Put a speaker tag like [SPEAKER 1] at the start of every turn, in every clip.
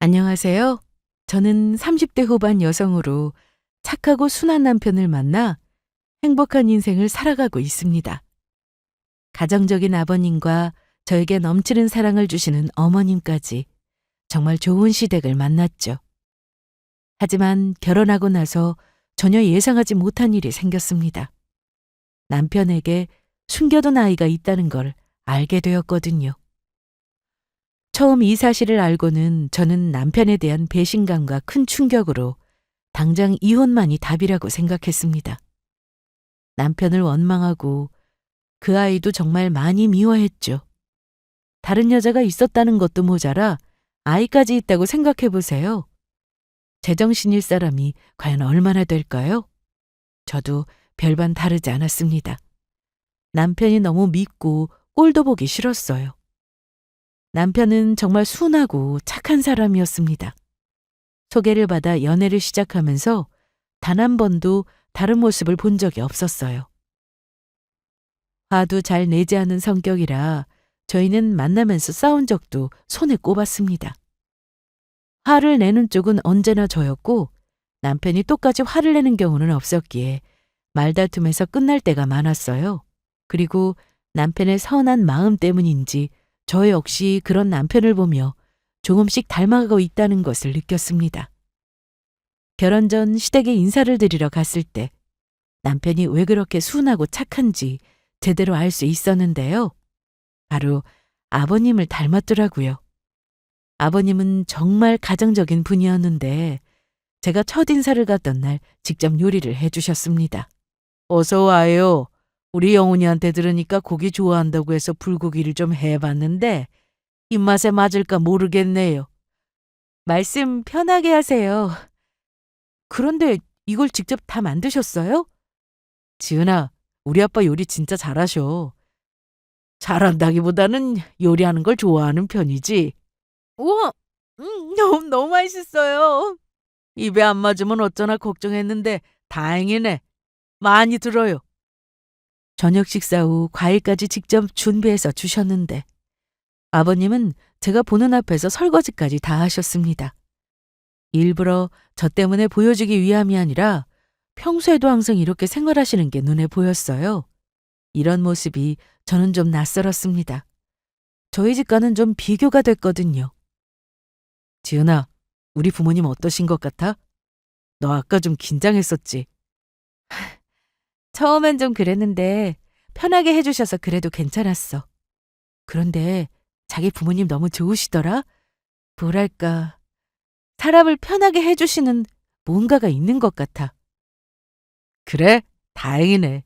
[SPEAKER 1] 안녕하세요. 저는 30대 후반 여성으로 착하고 순한 남편을 만나 행복한 인생을 살아가고 있습니다. 가정적인 아버님과 저에게 넘치는 사랑을 주시는 어머님까지 정말 좋은 시댁을 만났죠. 하지만 결혼하고 나서 전혀 예상하지 못한 일이 생겼습니다. 남편에게 숨겨둔 아이가 있다는 걸 알게 되었거든요. 처음 이 사실을 알고는 저는 남편에 대한 배신감과 큰 충격으로 당장 이혼만이 답이라고 생각했습니다. 남편을 원망하고 그 아이도 정말 많이 미워했죠. 다른 여자가 있었다는 것도 모자라 아이까지 있다고 생각해 보세요. 제정신일 사람이 과연 얼마나 될까요? 저도 별반 다르지 않았습니다. 남편이 너무 밉고 꼴도 보기 싫었어요. 남편은 정말 순하고 착한 사람이었습니다. 소개를 받아 연애를 시작하면서 단 한 번도 다른 모습을 본 적이 없었어요. 화도 잘 내지 않은 성격이라 저희는 만나면서 싸운 적도 손에 꼽았습니다. 화를 내는 쪽은 언제나 저였고 남편이 똑같이 화를 내는 경우는 없었기에 말다툼에서 끝날 때가 많았어요. 그리고 남편의 선한 마음 때문인지 저 역시 그런 남편을 보며 조금씩 닮아가고 있다는 것을 느꼈습니다. 결혼 전 시댁에 인사를 드리러 갔을 때 남편이 왜 그렇게 순하고 착한지 제대로 알 수 있었는데요. 바로 아버님을 닮았더라고요. 아버님은 정말 가정적인 분이었는데 제가 첫인사를 갔던 날 직접 요리를 해주셨습니다. 어서 와요. 우리 영훈이한테 들으니까 고기 좋아한다고 해서 불고기를 좀 해봤는데 입맛에 맞을까 모르겠네요. 말씀 편하게 하세요. 그런데 이걸 직접 다 만드셨어요? 지은아, 우리 아빠 요리 진짜 잘하셔. 잘한다기보다는 요리하는 걸 좋아하는 편이지. 우와, 너무 맛있었어요. 입에 안 맞으면 어쩌나 걱정했는데 다행이네. 많이 들어요. 저녁 식사 후 과일까지 직접 준비해서 주셨는데 아버님은 제가 보는 앞에서 설거지까지 다 하셨습니다. 일부러 저 때문에 보여주기 위함이 아니라 평소에도 항상 이렇게 생활하시는 게 눈에 보였어요. 이런 모습이 저는 좀 낯설었습니다. 저희 집과는 좀 비교가 됐거든요. 지은아, 우리 부모님 어떠신 것 같아? 너 아까 좀 긴장했었지? 처음엔 좀 그랬는데 편하게 해주셔서 그래도 괜찮았어. 그런데 자기 부모님 너무 좋으시더라? 뭐랄까, 사람을 편하게 해주시는 뭔가가 있는 것 같아. 그래? 다행이네.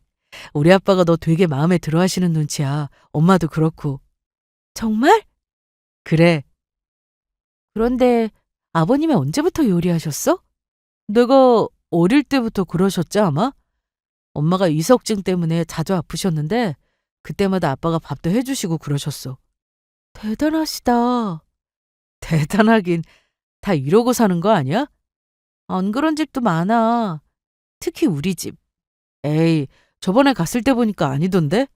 [SPEAKER 1] 우리 아빠가 너 되게 마음에 들어 하시는 눈치야. 엄마도 그렇고. 정말? 그래. 그런데 아버님이 언제부터 요리하셨어? 내가 어릴 때부터 그러셨지 아마? 엄마가 이석증 때문에 자주 아프셨는데 그때마다 아빠가 밥도 해주시고 그러셨어. 대단하시다. 대단하긴 다 이러고 사는 거 아니야? 안 그런 집도 많아. 특히 우리 집. 에이, 저번에 갔을 때 보니까 아니던데?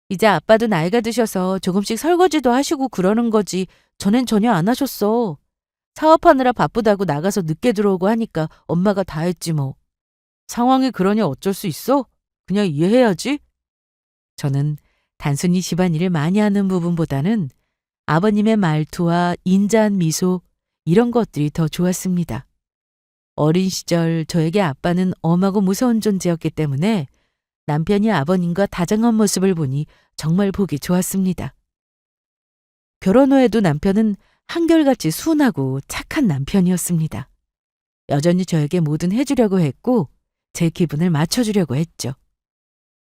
[SPEAKER 1] 이제 아빠도 나이가 드셔서 조금씩 설거지도 하시고 그러는 거지 전엔 전혀 안 하셨어. 사업하느라 바쁘다고 나가서 늦게 들어오고 하니까 엄마가 다 했지 뭐. 상황이 그러니 어쩔 수 있어? 그냥 이해해야지. 저는 단순히 집안일을 많이 하는 부분보다는 아버님의 말투와 인자한 미소 이런 것들이 더 좋았습니다. 어린 시절 저에게 아빠는 엄하고 무서운 존재였기 때문에 남편이 아버님과 다정한 모습을 보니 정말 보기 좋았습니다. 결혼 후에도 남편은 한결같이 순하고 착한 남편이었습니다. 여전히 저에게 뭐든 해주려고 했고 제 기분을 맞춰주려고 했죠.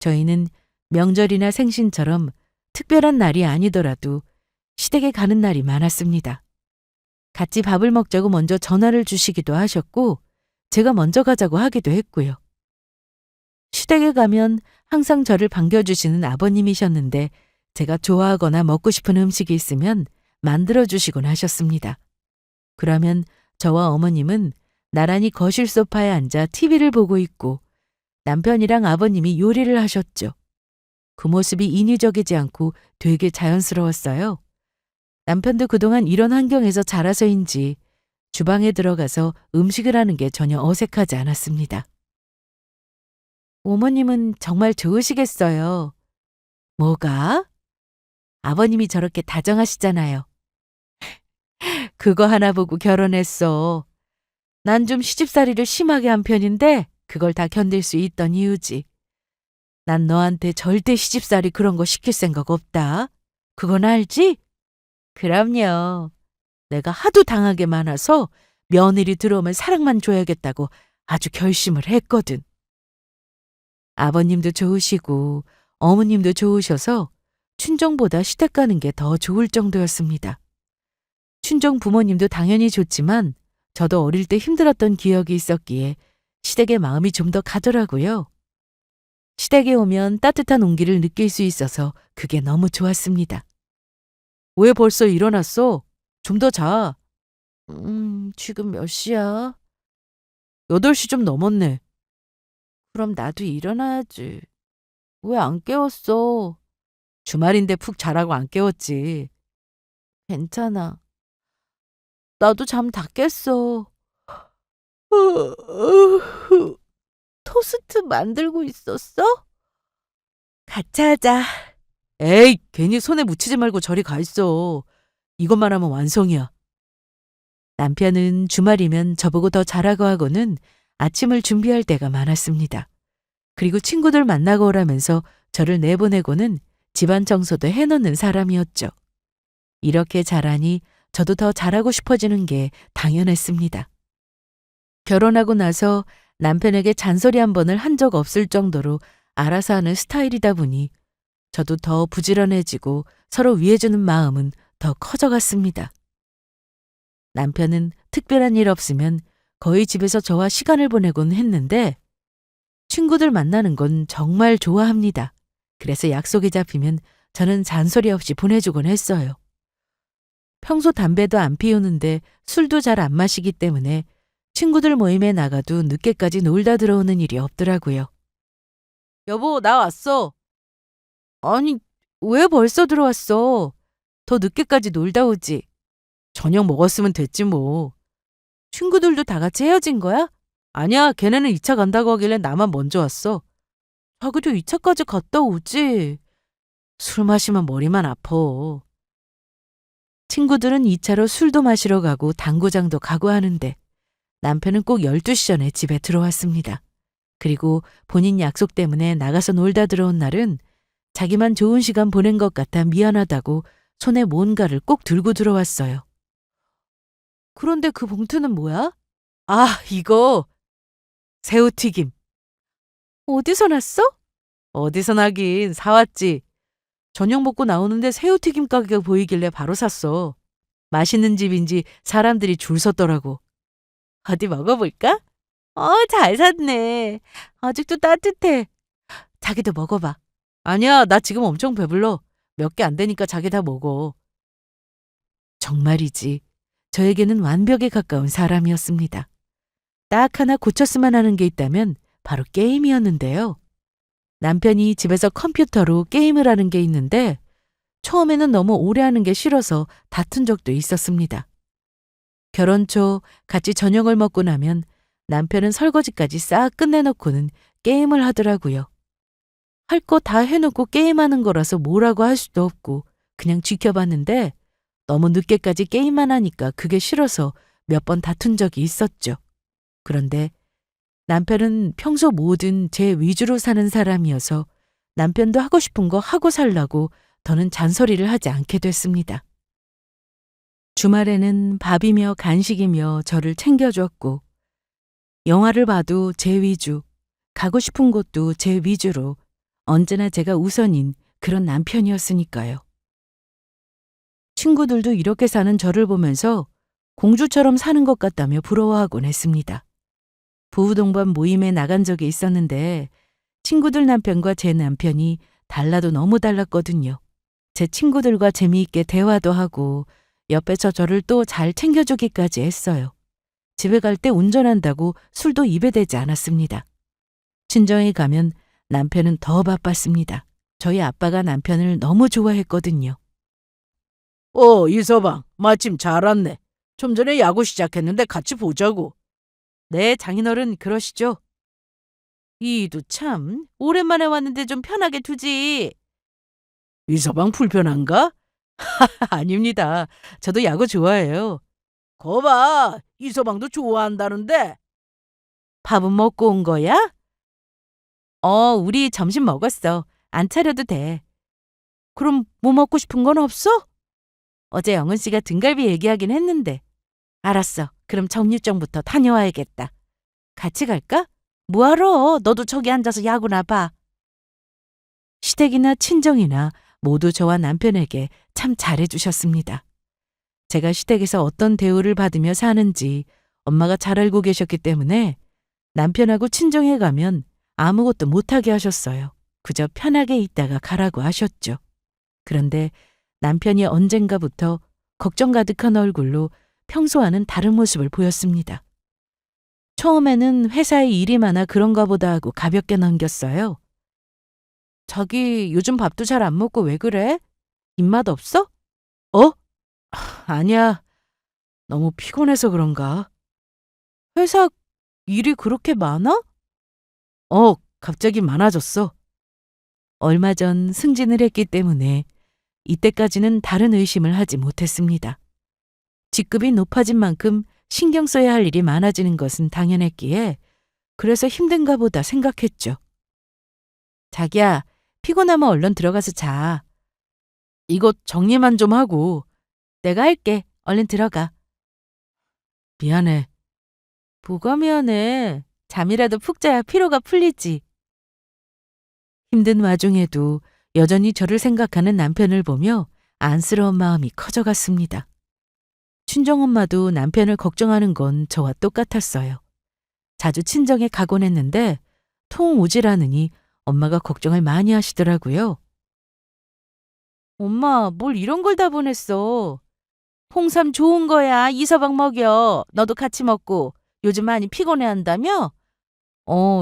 [SPEAKER 1] 저희는 명절이나 생신처럼 특별한 날이 아니더라도 시댁에 가는 날이 많았습니다. 같이 밥을 먹자고 먼저 전화를 주시기도 하셨고 제가 먼저 가자고 하기도 했고요. 시댁에 가면 항상 저를 반겨주시는 아버님이셨는데 제가 좋아하거나 먹고 싶은 음식이 있으면 만들어주시곤 하셨습니다. 그러면 저와 어머님은 나란히 거실 소파에 앉아 TV를 보고 있고 남편이랑 아버님이 요리를 하셨죠. 그 모습이 인위적이지 않고 되게 자연스러웠어요. 남편도 그동안 이런 환경에서 자라서인지 주방에 들어가서 음식을 하는 게 전혀 어색하지 않았습니다. 어머님은 정말 좋으시겠어요. 뭐가? 아버님이 저렇게 다정하시잖아요. 그거 하나 보고 결혼했어. 난 좀 시집살이를 심하게 한 편인데 그걸 다 견딜 수 있던 이유지. 난 너한테 절대 시집살이 그런 거 시킬 생각 없다. 그건 알지? 그럼요. 내가 하도 당하게 많아서 며느리 들어오면 사랑만 줘야겠다고 아주 결심을 했거든. 아버님도 좋으시고 어머님도 좋으셔서 친정보다 시댁 가는 게 더 좋을 정도였습니다. 친정 부모님도 당연히 좋지만 저도 어릴 때 힘들었던 기억이 있었기에 시댁의 마음이 좀 더 가더라고요. 시댁에 오면 따뜻한 온기를 느낄 수 있어서 그게 너무 좋았습니다. 왜 벌써 일어났어? 좀 더 자. 지금 몇 시야? 8시 좀 넘었네. 그럼 나도 일어나야지. 왜 안 깨웠어? 주말인데 푹 자라고 안 깨웠지. 괜찮아. 나도 잠 다 깼어. 토스트 만들고 있었어? 같이 하자. 에이, 괜히 손에 묻히지 말고 저리 가 있어. 이것만 하면 완성이야. 남편은 주말이면 저보고 더 자라고 하고는 아침을 준비할 때가 많았습니다. 그리고 친구들 만나고 오라면서 저를 내보내고는 집안 청소도 해놓는 사람이었죠. 이렇게 자라니 저도 더 잘하고 싶어지는 게 당연했습니다. 결혼하고 나서 남편에게 잔소리 한 번을 한 적 없을 정도로 알아서 하는 스타일이다 보니 저도 더 부지런해지고 서로 위해주는 마음은 더 커져갔습니다. 남편은 특별한 일 없으면 거의 집에서 저와 시간을 보내곤 했는데 친구들 만나는 건 정말 좋아합니다. 그래서 약속이 잡히면 저는 잔소리 없이 보내주곤 했어요. 평소 담배도 안 피우는데 술도 잘 안 마시기 때문에 친구들 모임에 나가도 늦게까지 놀다 들어오는 일이 없더라고요. 여보, 나 왔어. 아니, 왜 벌써 들어왔어? 더 늦게까지 놀다 오지. 저녁 먹었으면 됐지 뭐. 친구들도 다 같이 헤어진 거야? 아니야, 걔네는 2차 간다고 하길래 나만 먼저 왔어. 자기도 2차까지 갔다 오지. 술 마시면 머리만 아파. 친구들은 2차로 술도 마시러 가고 당구장도 가고 하는데 남편은 꼭 12시 전에 집에 들어왔습니다. 그리고 본인 약속 때문에 나가서 놀다 들어온 날은 자기만 좋은 시간 보낸 것 같아 미안하다고 손에 뭔가를 꼭 들고 들어왔어요. 그런데 그 봉투는 뭐야? 아, 이거 새우튀김. 어디서 났어? 어디서 나긴 사왔지. 저녁 먹고 나오는데 새우튀김 가게가 보이길래 바로 샀어. 맛있는 집인지 사람들이 줄 섰더라고. 어디 먹어볼까? 잘 샀네. 아직도 따뜻해. 자기도 먹어봐. 아니야, 나 지금 엄청 배불러. 몇 개 안 되니까 자기 다 먹어. 정말이지. 저에게는 완벽에 가까운 사람이었습니다. 딱 하나 고쳤으면 하는 게 있다면 바로 게임이었는데요. 남편이 집에서 컴퓨터로 게임을 하는 게 있는데 처음에는 너무 오래 하는 게 싫어서 다툰 적도 있었습니다. 결혼 초 같이 저녁을 먹고 나면 남편은 설거지까지 싹 끝내놓고는 게임을 하더라고요. 할 거 다 해놓고 게임하는 거라서 뭐라고 할 수도 없고 그냥 지켜봤는데 너무 늦게까지 게임만 하니까 그게 싫어서 몇 번 다툰 적이 있었죠. 그런데 남편은 평소 뭐든 제 위주로 사는 사람이어서 남편도 하고 싶은 거 하고 살라고 더는 잔소리를 하지 않게 됐습니다. 주말에는 밥이며 간식이며 저를 챙겨줬고 영화를 봐도 제 위주, 가고 싶은 곳도 제 위주로 언제나 제가 우선인 그런 남편이었으니까요. 친구들도 이렇게 사는 저를 보면서 공주처럼 사는 것 같다며 부러워하곤 했습니다. 부부동반 모임에 나간 적이 있었는데 친구들 남편과 제 남편이 달라도 너무 달랐거든요. 제 친구들과 재미있게 대화도 하고 옆에서 저를 또 잘 챙겨주기까지 했어요. 집에 갈 때 운전한다고 술도 입에 대지 않았습니다. 친정에 가면 남편은 더 바빴습니다. 저희 아빠가 남편을 너무 좋아했거든요.
[SPEAKER 2] 이서방, 마침 잘 왔네. 좀 전에 야구 시작했는데 같이 보자고.
[SPEAKER 1] 네, 장인어른 그러시죠. 이도 참 오랜만에 왔는데 좀 편하게 두지.
[SPEAKER 2] 이서방 불편한가?
[SPEAKER 1] 아닙니다. 저도 야구 좋아해요.
[SPEAKER 2] 거봐, 이서방도 좋아한다는데.
[SPEAKER 1] 밥은 먹고 온 거야? 우리 점심 먹었어. 안 차려도 돼. 그럼 뭐 먹고 싶은 건 없어? 어제 영은 씨가 등갈비 얘기하긴 했는데. 알았어. 그럼 정류장부터 다녀와야겠다. 같이 갈까? 뭐하러? 너도 저기 앉아서 야구나 봐. 시댁이나 친정이나 모두 저와 남편에게 참 잘해주셨습니다. 제가 시댁에서 어떤 대우를 받으며 사는지 엄마가 잘 알고 계셨기 때문에 남편하고 친정에 가면 아무것도 못하게 하셨어요. 그저 편하게 있다가 가라고 하셨죠. 그런데 남편이 언젠가부터 걱정 가득한 얼굴로 평소와는 다른 모습을 보였습니다. 처음에는 회사에 일이 많아 그런가 보다 하고 가볍게 넘겼어요. 자기 요즘 밥도 잘 안 먹고 왜 그래? 입맛 없어? 어? 아니야. 너무 피곤해서 그런가? 회사 일이 그렇게 많아? 갑자기 많아졌어. 얼마 전 승진을 했기 때문에 이때까지는 다른 의심을 하지 못했습니다. 직급이 높아진 만큼 신경 써야 할 일이 많아지는 것은 당연했기에 그래서 힘든가 보다 생각했죠. 자기야, 피곤하면 얼른 들어가서 자. 이것 정리만 좀 하고. 내가 할게. 얼른 들어가. 미안해. 뭐가 미안해. 잠이라도 푹 자야 피로가 풀리지. 힘든 와중에도 여전히 저를 생각하는 남편을 보며 안쓰러운 마음이 커져갔습니다. 친정엄마도 남편을 걱정하는 건 저와 똑같았어요. 자주 친정에 가곤 했는데 통 오질 않으니 엄마가 걱정을 많이 하시더라고요. 엄마, 뭘 이런 걸 다 보냈어. 홍삼 좋은 거야. 이서방 먹여. 너도 같이 먹고. 요즘 많이 피곤해 한다며?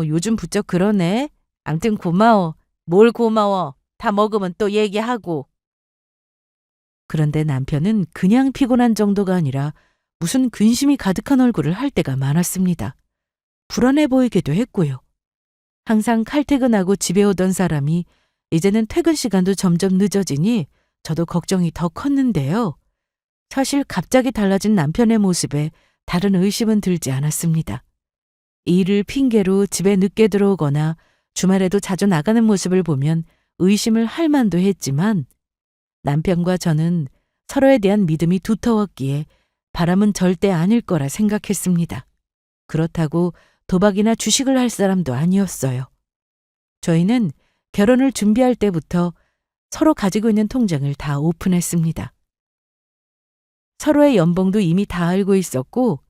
[SPEAKER 1] 요즘 부쩍 그러네. 암튼 고마워. 뭘 고마워. 다 먹으면 또 얘기하고. 그런데 남편은 그냥 피곤한 정도가 아니라 무슨 근심이 가득한 얼굴을 할 때가 많았습니다. 불안해 보이기도 했고요. 항상 칼퇴근하고 집에 오던 사람이 이제는 퇴근 시간도 점점 늦어지니 저도 걱정이 더 컸는데요. 사실 갑자기 달라진 남편의 모습에 다른 의심은 들지 않았습니다. 일을 핑계로 집에 늦게 들어오거나 주말에도 자주 나가는 모습을 보면 의심을 할 만도 했지만 남편과 저는 서로에 대한 믿음이 두터웠기에 바람은 절대 아닐 거라 생각했습니다. 그렇다고 도박이나 주식을 할 사람도 아니었어요. 저희는 결혼을 준비할 때부터 서로 가지고 있는 통장을 다 오픈했습니다. 서로의 연봉도 이미 다 알고 있었고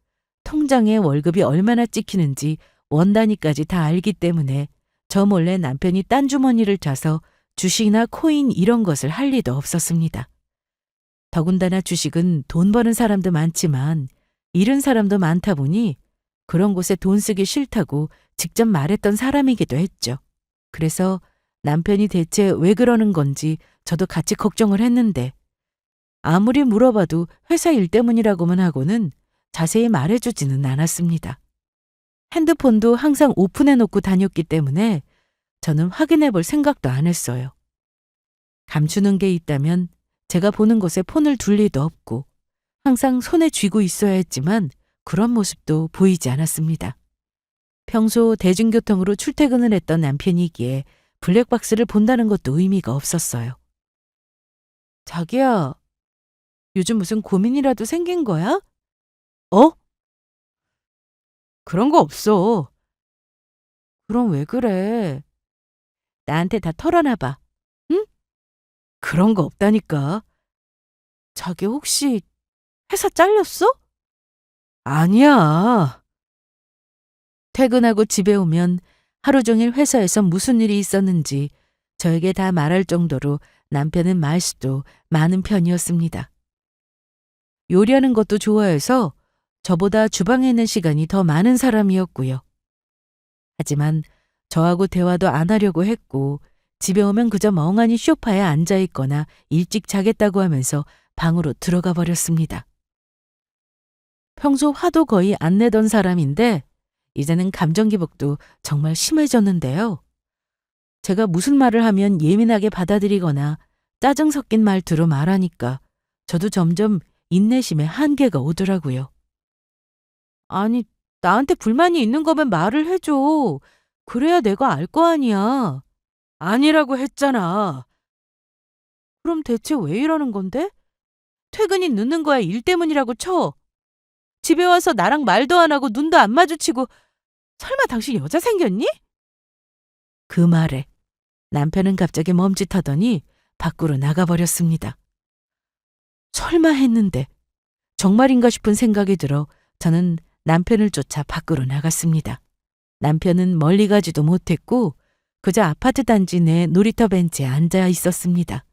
[SPEAKER 1] 통장에 월급이 얼마나 찍히는지 원 단위까지 다 알기 때문에 저 몰래 남편이 딴 주머니를 짜서 주식이나 코인 이런 것을 할 리도 없었습니다. 더군다나 주식은 돈 버는 사람도 많지만 잃은 사람도 많다 보니 그런 곳에 돈 쓰기 싫다고 직접 말했던 사람이기도 했죠. 그래서 남편이 대체 왜 그러는 건지 저도 같이 걱정을 했는데 아무리 물어봐도 회사 일 때문이라고만 하고는 자세히 말해주지는 않았습니다. 핸드폰도 항상 오픈해놓고 다녔기 때문에 저는 확인해 볼 생각도 안 했어요. 감추는 게 있다면 제가 보는 곳에 폰을 둘 리도 없고 항상 손에 쥐고 있어야 했지만 그런 모습도 보이지 않았습니다. 평소 대중교통으로 출퇴근을 했던 남편이기에 블랙박스를 본다는 것도 의미가 없었어요. 자기야, 요즘 무슨 고민이라도 생긴 거야? 그런 거 없어. 그럼 왜 그래? 나한테 다 털어놔봐. 응? 그런 거 없다니까. 자기 혹시 회사 잘렸어? 아니야. 퇴근하고 집에 오면 하루 종일 회사에서 무슨 일이 있었는지 저에게 다 말할 정도로 남편은 말수도 많은 편이었습니다. 요리하는 것도 좋아해서 저보다 주방에 있는 시간이 더 많은 사람이었고요. 하지만 저하고 대화도 안 하려고 했고 집에 오면 그저 멍하니 소파에 앉아 있거나 일찍 자겠다고 하면서 방으로 들어가 버렸습니다. 평소 화도 거의 안 내던 사람인데 이제는 감정 기복도 정말 심해졌는데요. 제가 무슨 말을 하면 예민하게 받아들이거나 짜증 섞인 말투로 말하니까 저도 점점 인내심에 한계가 오더라고요. 아니, 나한테 불만이 있는 거면 말을 해줘. 그래야 내가 알 거 아니야. 아니라고 했잖아. 그럼 대체 왜 이러는 건데? 퇴근이 늦는 거야 일 때문이라고 쳐. 집에 와서 나랑 말도 안 하고 눈도 안 마주치고 설마 당신 여자 생겼니? 그 말에 남편은 갑자기 멈칫하더니 밖으로 나가버렸습니다. 설마 했는데 정말인가 싶은 생각이 들어 저는 남편을 쫓아 밖으로 나갔습니다. 남편은 멀리 가지도 못했고 그저 아파트 단지 내 놀이터 벤치에 앉아 있었습니다.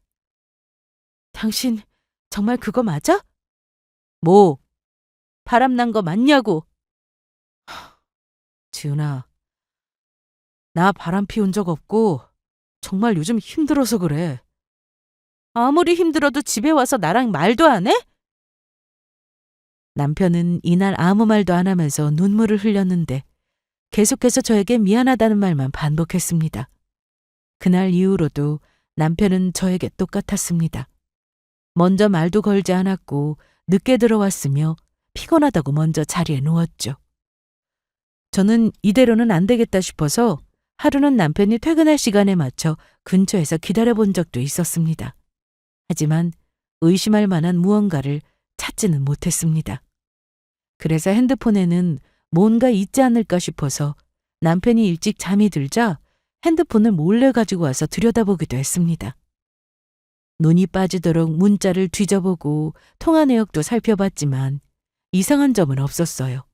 [SPEAKER 1] 당신 정말 그거 맞아? 뭐? 바람난 거 맞냐고? 지은아, 나 바람 피운 적 없고 정말 요즘 힘들어서 그래. 아무리 힘들어도 집에 와서 나랑 말도 안 해? 남편은 이날 아무 말도 안 하면서 눈물을 흘렸는데 계속해서 저에게 미안하다는 말만 반복했습니다. 그날 이후로도 남편은 저에게 똑같았습니다. 먼저 말도 걸지 않았고 늦게 들어왔으며 피곤하다고 먼저 자리에 누웠죠. 저는 이대로는 안 되겠다 싶어서 하루는 남편이 퇴근할 시간에 맞춰 근처에서 기다려본 적도 있었습니다. 하지만 의심할 만한 무언가를 찾지는 못했습니다. 그래서 핸드폰에는 뭔가 있지 않을까 싶어서 남편이 일찍 잠이 들자 핸드폰을 몰래 가지고 와서 들여다보기도 했습니다. 눈이 빠지도록 문자를 뒤져보고 통화 내역도 살펴봤지만 이상한 점은 없었어요.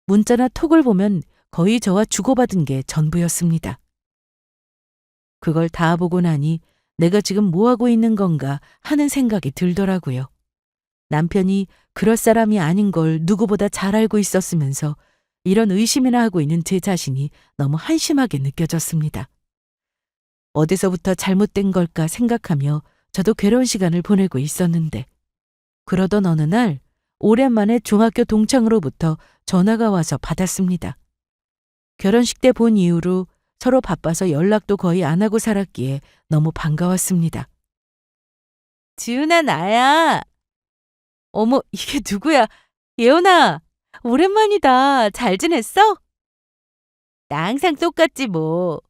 [SPEAKER 1] 문자나 톡을 보면 거의 저와 주고받은 게 전부였습니다. 그걸 다 보고 나니 내가 지금 뭐하고 있는 건가 하는 생각이 들더라고요. 남편이 그럴 사람이 아닌 걸 누구보다 잘 알고 있었으면서 이런 의심이나 하고 있는 제 자신이 너무 한심하게 느껴졌습니다. 어디서부터 잘못된 걸까 생각하며 저도 괴로운 시간을 보내고 있었는데 그러던 어느 날 오랜만에 중학교 동창으로부터 전화가 와서 받았습니다. 결혼식 때 본 이후로 서로 바빠서 연락도 거의 안 하고 살았기에 너무 반가웠습니다. 지은아, 나야. 어머, 이게 누구야? 예원아, 오랜만이다. 잘 지냈어? 나 항상 똑같지 뭐.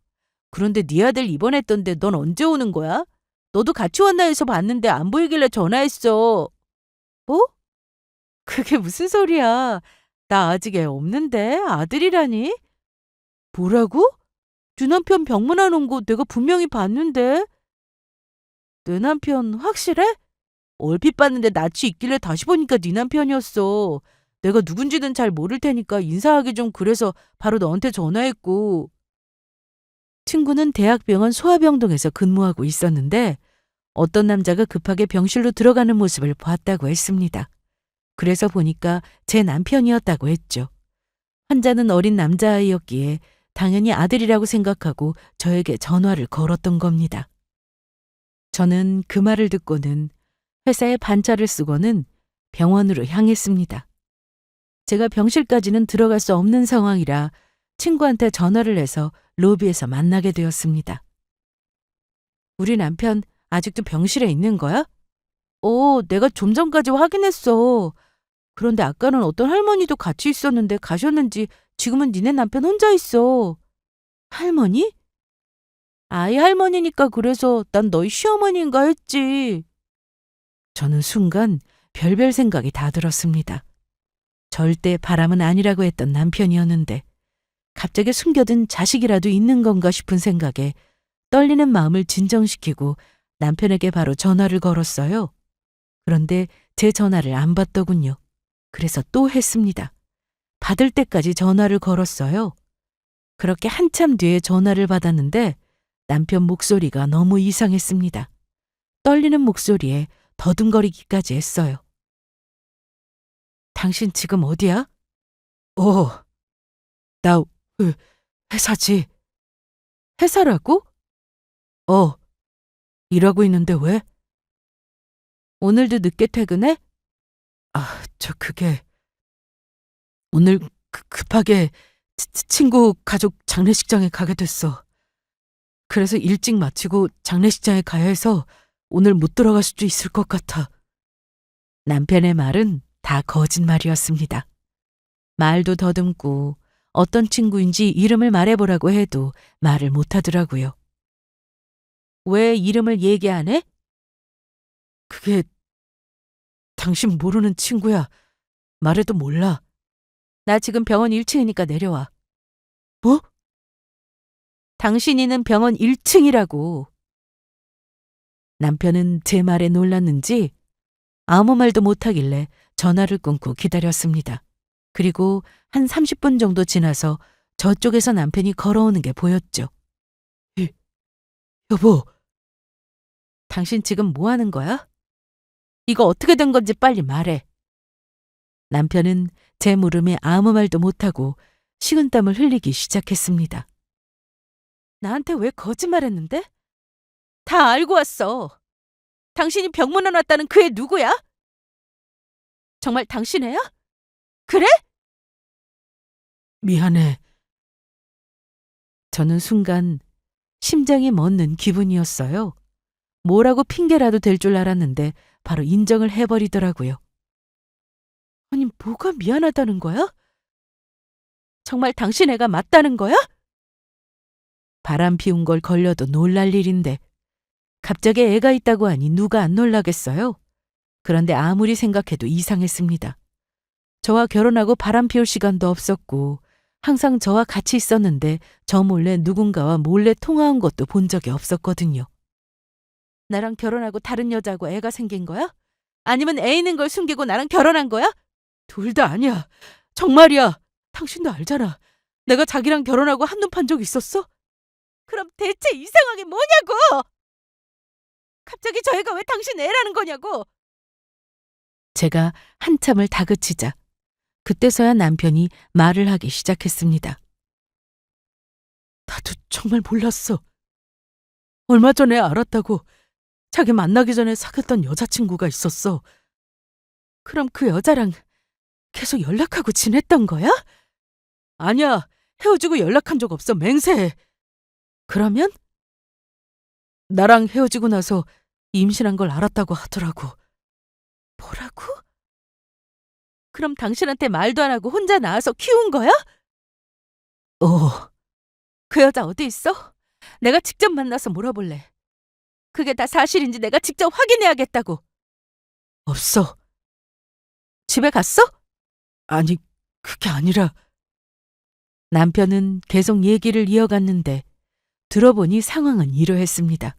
[SPEAKER 1] 그런데 네 아들 입원했던데 넌 언제 오는 거야? 너도 같이 왔나 해서 봤는데 안 보이길래 전화했어. 뭐? 그게 무슨 소리야? 나 아직 애 없는데 아들이라니? 뭐라고? 네 남편 병문안 온 거 내가 분명히 봤는데. 내 남편 확실해? 얼핏 봤는데 낯이 있길래 다시 보니까 네 남편이었어. 내가 누군지는 잘 모를 테니까 인사하기 좀 그래서 바로 너한테 전화했고. 친구는 대학병원 소아병동에서 근무하고 있었는데 어떤 남자가 급하게 병실로 들어가는 모습을 봤다고 했습니다. 그래서 보니까 제 남편이었다고 했죠. 환자는 어린 남자아이였기에 당연히 아들이라고 생각하고 저에게 전화를 걸었던 겁니다. 저는 그 말을 듣고는 회사에 반차를 쓰고는 병원으로 향했습니다. 제가 병실까지는 들어갈 수 없는 상황이라 친구한테 전화를 해서 로비에서 만나게 되었습니다. 우리 남편 아직도 병실에 있는 거야? 내가 좀 전까지 확인했어. 그런데 아까는 어떤 할머니도 같이 있었는데 가셨는지 지금은 니네 남편 혼자 있어. 할머니? 아이 할머니니까 그래서 난 너희 시어머니인가 했지. 저는 순간 별별 생각이 다 들었습니다. 절대 바람은 아니라고 했던 남편이었는데 갑자기 숨겨둔 자식이라도 있는 건가 싶은 생각에 떨리는 마음을 진정시키고 남편에게 바로 전화를 걸었어요. 그런데 제 전화를 안 받더군요. 그래서 또 했습니다. 받을 때까지 전화를 걸었어요. 그렇게 한참 뒤에 전화를 받았는데 남편 목소리가 너무 이상했습니다. 떨리는 목소리에 더듬거리기까지 했어요. 당신 지금 어디야? 나 회사지. 회사라고? 일하고 있는데 왜? 오늘도 늦게 퇴근해?
[SPEAKER 2] 그게 오늘 급하게 친구 가족 장례식장에 가게 됐어. 그래서 일찍 마치고 장례식장에 가야 해서 오늘 못 들어갈 수도 있을 것 같아.
[SPEAKER 1] 남편의 말은 다 거짓말이었습니다. 말도 더듬고 어떤 친구인지 이름을 말해보라고 해도 말을 못하더라고요. 왜 이름을 얘기 안 해?
[SPEAKER 2] 그게 당신 모르는 친구야. 말해도 몰라.
[SPEAKER 1] 나 지금 병원 1층이니까 내려와.
[SPEAKER 2] 뭐?
[SPEAKER 1] 당신이는 병원 1층이라고. 남편은 제 말에 놀랐는지 아무 말도 못하길래 전화를 끊고 기다렸습니다. 그리고 한 30분 정도 지나서 저쪽에서 남편이 걸어오는 게 보였죠.
[SPEAKER 2] 여보,
[SPEAKER 1] 당신 지금 뭐 하는 거야? 이거 어떻게 된 건지 빨리 말해. 남편은 제 물음에 아무 말도 못하고 식은땀을 흘리기 시작했습니다. 나한테 왜 거짓말했는데? 다 알고 왔어. 당신이 병문안 왔다는 그 애 누구야? 정말 당신 애야? 그래?
[SPEAKER 2] 미안해.
[SPEAKER 1] 저는 순간 심장이 멎는 기분이었어요. 뭐라고 핑계라도 댈 줄 알았는데 바로 인정을 해버리더라고요. 아니, 뭐가 미안하다는 거야? 정말 당신 애가 맞다는 거야? 바람 피운 걸 걸려도 놀랄 일인데 갑자기 애가 있다고 하니 누가 안 놀라겠어요? 그런데 아무리 생각해도 이상했습니다. 저와 결혼하고 바람 피울 시간도 없었고 항상 저와 같이 있었는데 저 몰래 누군가와 몰래 통화한 것도 본 적이 없었거든요. 나랑 결혼하고 다른 여자하고 애가 생긴 거야? 아니면 애 있는 걸 숨기고 나랑 결혼한 거야?
[SPEAKER 2] 둘 다 아니야. 정말이야. 당신도 알잖아. 내가 자기랑 결혼하고 한눈 판 적 있었어?
[SPEAKER 1] 그럼 대체 이상하게 뭐냐고! 갑자기 저 애가 왜 당신 애라는 거냐고! 제가 한참을 다그치자 그때서야 남편이 말을 하기 시작했습니다.
[SPEAKER 2] 나도 정말 몰랐어. 얼마 전에 알았다고. 자기 만나기 전에 사귀었던 여자친구가 있었어.
[SPEAKER 1] 그럼 그 여자랑 계속 연락하고 지냈던 거야?
[SPEAKER 2] 아니야. 헤어지고 연락한 적 없어. 맹세해.
[SPEAKER 1] 그러면?
[SPEAKER 2] 나랑 헤어지고 나서 임신한 걸 알았다고 하더라고.
[SPEAKER 1] 뭐라고? 그럼 당신한테 말도 안 하고 혼자 낳아서 키운 거야? 그 여자 어디 있어? 내가 직접 만나서 물어볼래. 그게 다 사실인지 내가 직접 확인해야겠다고.
[SPEAKER 2] 없어.
[SPEAKER 1] 집에 갔어?
[SPEAKER 2] 아니, 그게 아니라.
[SPEAKER 1] 남편은 계속 얘기를 이어갔는데 들어보니 상황은 이러했습니다.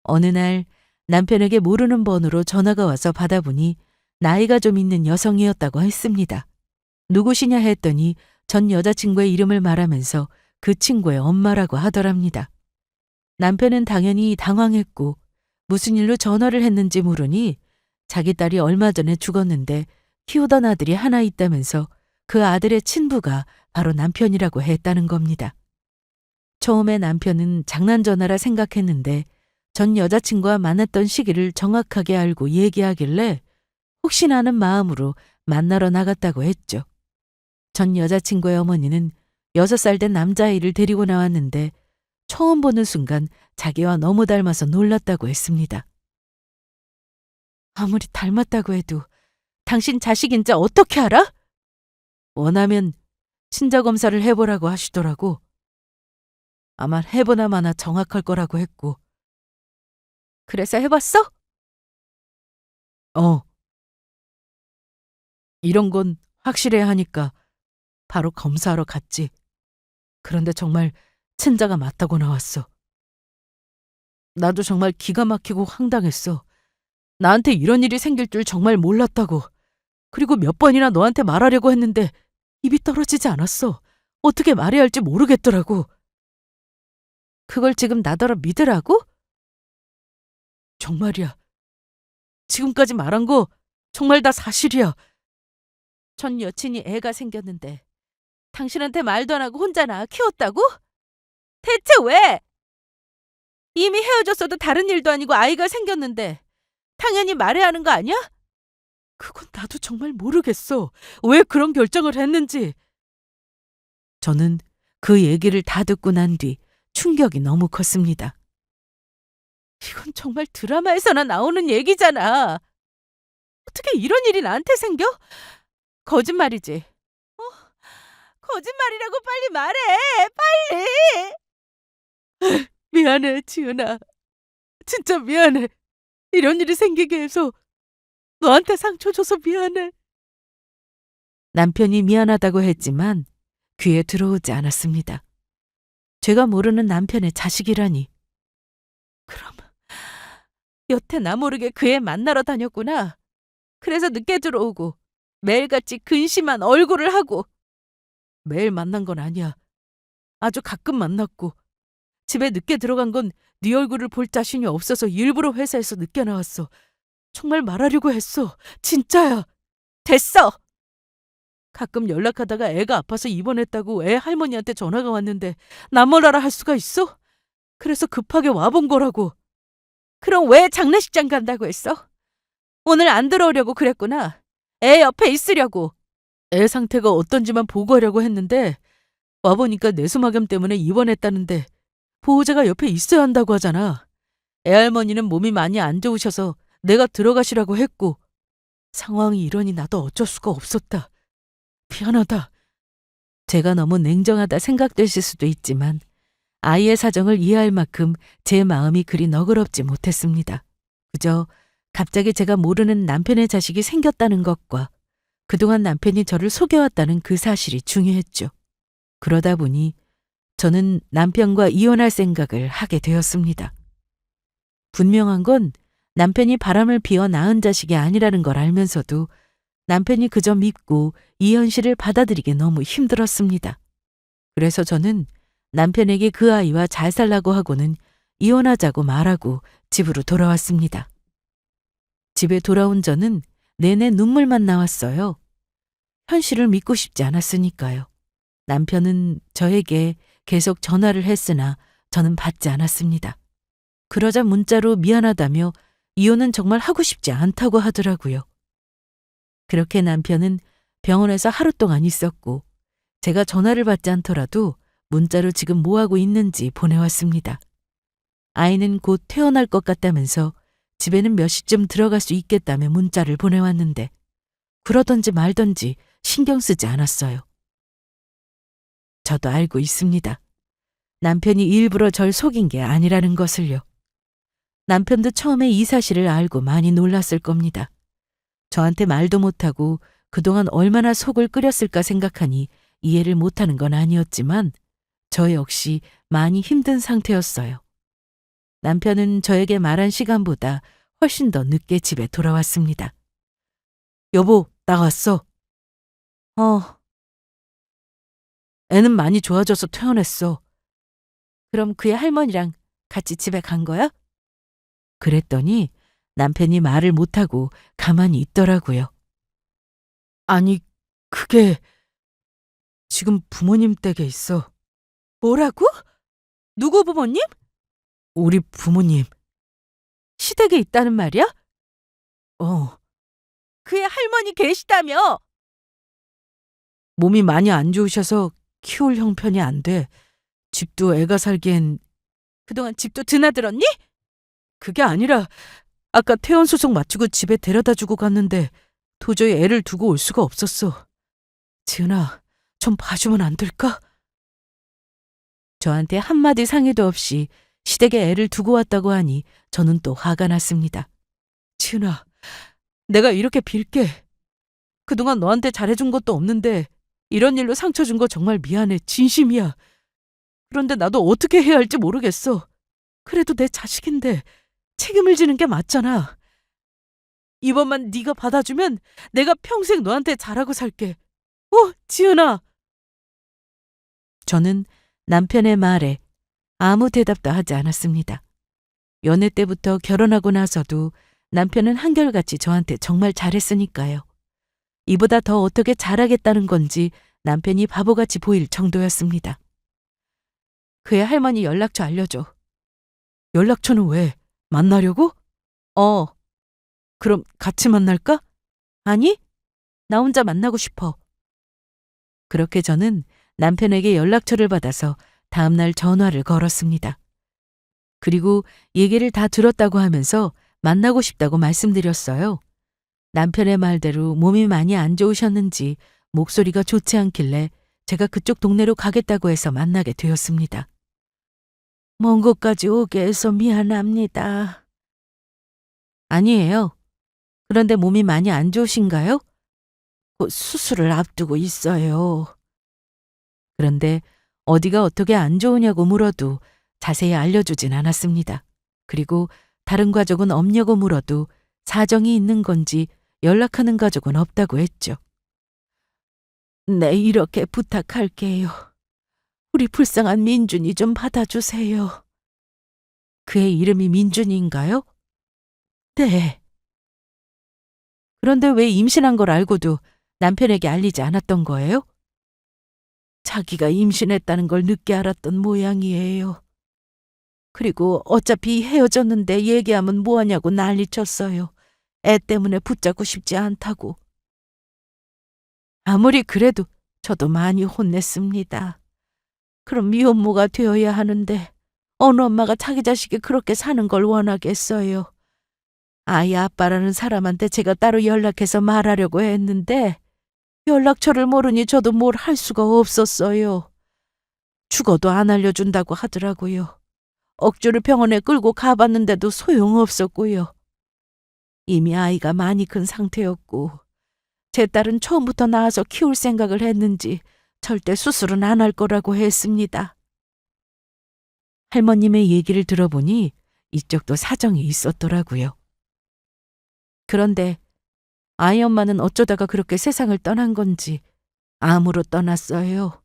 [SPEAKER 1] 어느 날 남편에게 모르는 번호로 전화가 와서 받아보니 나이가 좀 있는 여성이었다고 했습니다. 누구시냐 했더니 전 여자친구의 이름을 말하면서 그 친구의 엄마라고 하더랍니다. 남편은 당연히 당황했고 무슨 일로 전화를 했는지 물으니 자기 딸이 얼마 전에 죽었는데 키우던 아들이 하나 있다면서 그 아들의 친부가 바로 남편이라고 했다는 겁니다. 처음에 남편은 장난 전화라 생각했는데 전 여자친구와 만났던 시기를 정확하게 알고 얘기하길래 혹시나 하는 마음으로 만나러 나갔다고 했죠. 전 여자친구의 어머니는 6살 된 남자아이를 데리고 나왔는데 처음 보는 순간 자기와 너무 닮아서 놀랐다고 했습니다. 아무리 닮았다고 해도 당신 자식인지 어떻게 알아? 원하면 친자검사를 해보라고 하시더라고. 아마 해보나 마나 정확할 거라고 했고. 그래서 해봤어?
[SPEAKER 2] 이런 건 확실해야 하니까 바로 검사하러 갔지. 그런데 정말 친자가 맞다고 나왔어. 나도 정말 기가 막히고 황당했어. 나한테 이런 일이 생길 줄 정말 몰랐다고. 그리고 몇 번이나 너한테 말하려고 했는데 입이 떨어지지 않았어. 어떻게 말해야 할지 모르겠더라고.
[SPEAKER 1] 그걸 지금 나더러 믿으라고?
[SPEAKER 2] 정말이야. 지금까지 말한 거 정말 다 사실이야.
[SPEAKER 1] 전 여친이 애가 생겼는데 당신한테 말도 안 하고 혼자 낳아 키웠다고? 대체 왜? 이미 헤어졌어도 다른 일도 아니고 아이가 생겼는데 당연히 말해야 하는 거 아니야?
[SPEAKER 2] 그건 나도 정말 모르겠어. 왜 그런 결정을 했는지. 저는 그 얘기를 다 듣고 난 뒤 충격이 너무 컸습니다.
[SPEAKER 1] 이건 정말 드라마에서나 나오는 얘기잖아. 어떻게 이런 일이 나한테 생겨? 거짓말이지. 거짓말이라고 빨리 말해. 빨리.
[SPEAKER 2] 미안해, 지은아. 진짜 미안해. 이런 일이 생기게 해서 너한테 상처 줘서 미안해. 남편이 미안하다고 했지만 귀에 들어오지 않았습니다. 제가 모르는 남편의 자식이라니.
[SPEAKER 1] 그럼 여태 나 모르게 그 애 만나러 다녔구나. 그래서 늦게 들어오고 매일같이 근심한 얼굴을 하고.
[SPEAKER 2] 매일 만난 건 아니야. 아주 가끔 만났고 집에 늦게 들어간 건 네 얼굴을 볼 자신이 없어서 일부러 회사에서 늦게 나왔어. 정말 말하려고 했어. 진짜야.
[SPEAKER 1] 됐어.
[SPEAKER 2] 가끔 연락하다가 애가 아파서 입원했다고 애 할머니한테 전화가 왔는데 나 뭐라라 할 수가 있어? 그래서 급하게 와본 거라고.
[SPEAKER 1] 그럼 왜 장례식장 간다고 했어? 오늘 안 들어오려고 그랬구나. 애 옆에 있으려고.
[SPEAKER 2] 애 상태가 어떤지만 보고하려고 했는데 와보니까 뇌수막염 때문에 입원했다는데 보호자가 옆에 있어야 한다고 하잖아. 애할머니는 몸이 많이 안 좋으셔서 내가 들어가시라고 했고 상황이 이러니 나도 어쩔 수가 없었다. 미안하다. 제가 너무 냉정하다 생각되실 수도 있지만 아이의 사정을 이해할 만큼 제 마음이 그리 너그럽지 못했습니다. 그저 갑자기 제가 모르는 남편의 자식이 생겼다는 것과 그동안 남편이 저를 속여왔다는 그 사실이 중요했죠. 그러다 보니 저는 남편과 이혼할 생각을 하게 되었습니다. 분명한 건 남편이 바람을 피워 낳은 자식이 아니라는 걸 알면서도 남편이 그저 믿고 이 현실을 받아들이기 너무 힘들었습니다. 그래서 저는 남편에게 그 아이와 잘 살라고 하고는 이혼하자고 말하고 집으로 돌아왔습니다. 집에 돌아온 저는 내내 눈물만 나왔어요. 현실을 믿고 싶지 않았으니까요. 남편은 저에게 계속 전화를 했으나 저는 받지 않았습니다. 그러자 문자로 미안하다며 이혼은 정말 하고 싶지 않다고 하더라고요. 그렇게 남편은 병원에서 하루 동안 있었고 제가 전화를 받지 않더라도 문자로 지금 뭐하고 있는지 보내왔습니다. 아이는 곧 퇴원할 것 같다면서 집에는 몇 시쯤 들어갈 수 있겠다며 문자를 보내왔는데 그러던지 말던지 신경 쓰지 않았어요. 저도 알고 있습니다. 남편이 일부러 절 속인 게 아니라는 것을요. 남편도 처음에 이 사실을 알고 많이 놀랐을 겁니다. 저한테 말도 못하고 그동안 얼마나 속을 끓였을까 생각하니 이해를 못하는 건 아니었지만 저 역시 많이 힘든 상태였어요. 남편은 저에게 말한 시간보다 훨씬 더 늦게 집에 돌아왔습니다. 여보, 나 왔어. 애는 많이 좋아져서 퇴원했어.
[SPEAKER 1] 그럼 그의 할머니랑 같이 집에 간 거야?
[SPEAKER 2] 그랬더니 남편이 말을 못하고 가만히 있더라고요. 아니, 그게 지금 부모님 댁에 있어.
[SPEAKER 1] 뭐라고? 누구 부모님?
[SPEAKER 2] 우리 부모님.
[SPEAKER 1] 시댁에 있다는 말이야?
[SPEAKER 2] 어,
[SPEAKER 1] 그의 할머니 계시다며?
[SPEAKER 2] 몸이 많이 안 좋으셔서 키울 형편이 안 돼. 집도 애가 살기엔
[SPEAKER 1] 그동안 집도 드나들었니?
[SPEAKER 2] 그게 아니라 아까 퇴원 소송 마치고 집에 데려다 주고 갔는데 도저히 애를 두고 올 수가 없었어. 지은아, 좀 봐주면 안 될까? 저한테 한마디 상의도 없이 시댁에 애를 두고 왔다고 하니 저는 또 화가 났습니다. 지은아, 내가 이렇게 빌게. 그동안 너한테 잘해준 것도 없는데 이런 일로 상처 준 거 정말 미안해. 진심이야. 그런데 나도 어떻게 해야 할지 모르겠어. 그래도 내 자식인데 책임을 지는 게 맞잖아. 이번만 네가 받아주면 내가 평생 너한테 잘하고 살게. 지은아. 저는 남편의 말에 아무 대답도 하지 않았습니다. 연애 때부터 결혼하고 나서도 남편은 한결같이 저한테 정말 잘했으니까요. 이보다 더 어떻게 잘하겠다는 건지 남편이 바보같이 보일 정도였습니다. 그의 할머니 연락처 알려줘. 연락처는 왜? 만나려고? 그럼 같이 만날까? 아니, 나 혼자 만나고 싶어. 그렇게 저는 남편에게 연락처를 받아서 다음날 전화를 걸었습니다. 그리고 얘기를 다 들었다고 하면서 만나고 싶다고 말씀드렸어요. 남편의 말대로 몸이 많이 안 좋으셨는지 목소리가 좋지 않길래 제가 그쪽 동네로 가겠다고 해서 만나게 되었습니다. 먼 곳까지 오게 해서 미안합니다. 아니에요. 그런데 몸이 많이 안 좋으신가요? 곧 수술을 앞두고 있어요. 그런데 어디가 어떻게 안 좋으냐고 물어도 자세히 알려주진 않았습니다. 그리고 다른 가족은 없냐고 물어도 사정이 있는 건지 연락하는 가족은 없다고 했죠. 네, 이렇게 부탁할게요. 우리 불쌍한 민준이 좀 받아주세요. 그의 이름이 민준인가요? 네. 그런데 왜 임신한 걸 알고도 남편에게 알리지 않았던 거예요? 자기가 임신했다는 걸 늦게 알았던 모양이에요. 그리고 어차피 헤어졌는데 얘기하면 뭐하냐고 난리쳤어요. 애 때문에 붙잡고 싶지 않다고. 아무리 그래도 저도 많이 혼냈습니다. 그럼 미혼모가 되어야 하는데 어느 엄마가 자기 자식이 그렇게 사는 걸 원하겠어요. 아이 아빠라는 사람한테 제가 따로 연락해서 말하려고 했는데 연락처를 모르니 저도 뭘 할 수가 없었어요. 죽어도 안 알려준다고 하더라고요. 억지로 병원에 끌고 가봤는데도 소용없었고요. 이미 아이가 많이 큰 상태였고 제 딸은 처음부터 낳아서 키울 생각을 했는지 절대 수술은 안 할 거라고 했습니다. 할머님의 얘기를 들어보니 이쪽도 사정이 있었더라고요. 그런데 아이 엄마는 어쩌다가 그렇게 세상을 떠난 건지 암으로 떠났어요.